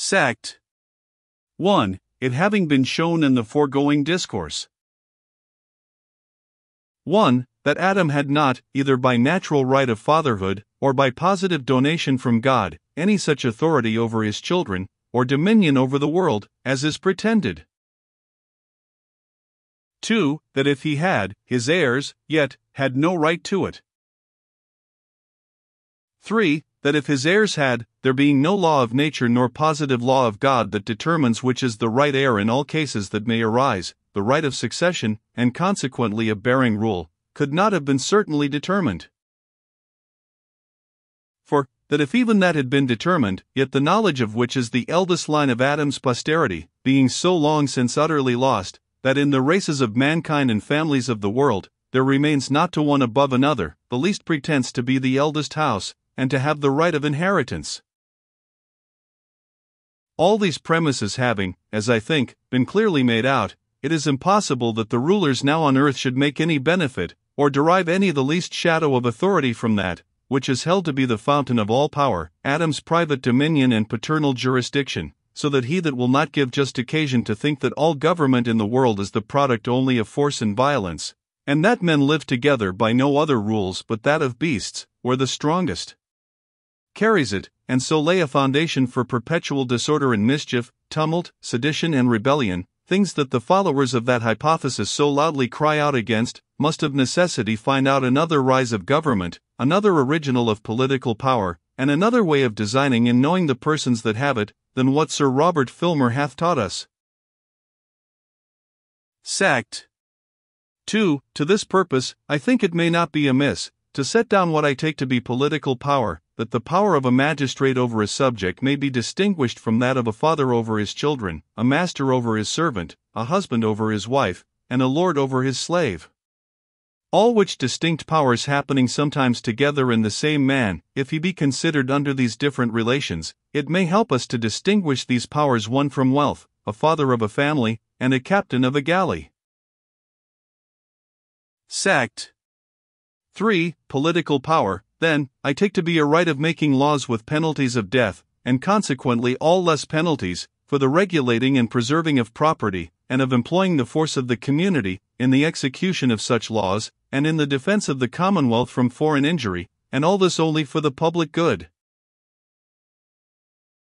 Sect. 1. It having been shown in the foregoing discourse. 1. That Adam had not, either by natural right of fatherhood, or by positive donation from God, any such authority over his children, or dominion over the world, as is pretended. 2. That if he had, his heirs, yet, had no right to it. 3. That if his heirs had, there being no law of nature nor positive law of God that determines which is the right heir in all cases that may arise, the right of succession, and consequently of bearing rule, could not have been certainly determined. For, that if even that had been determined, yet the knowledge of which is the eldest line of Adam's posterity, being so long since utterly lost, that in the races of mankind and families of the world, there remains not to one above another, the least pretence to be the eldest house, and to have the right of inheritance. All these premises having, as I think, been clearly made out, it is impossible that the rulers now on earth should make any benefit, or derive any the least shadow of authority from that, which is held to be the fountain of all power, Adam's private dominion and paternal jurisdiction, so that he that will not give just occasion to think that all government in the world is the product only of force and violence, and that men live together by no other rules but that of beasts, where the strongest carries it, and so lay a foundation for perpetual disorder and mischief, tumult, sedition and rebellion, things that the followers of that hypothesis so loudly cry out against, must of necessity find out another rise of government, another original of political power, and another way of designing and knowing the persons that have it, than what Sir Robert Filmer hath taught us. Sect. 2. To this purpose, I think it may not be amiss, to set down what I take to be political power, that the power of a magistrate over a subject may be distinguished from that of a father over his children, a master over his servant, a husband over his wife, and a lord over his slave. All which distinct powers happening sometimes together in the same man, if he be considered under these different relations, it may help us to distinguish these powers one from wealth, a father of a family, and a captain of a galley. Sect. 3. Political power, then, I take to be a right of making laws with penalties of death, and consequently all less penalties, for the regulating and preserving of property, and of employing the force of the community, in the execution of such laws, and in the defense of the commonwealth from foreign injury, and all this only for the public good.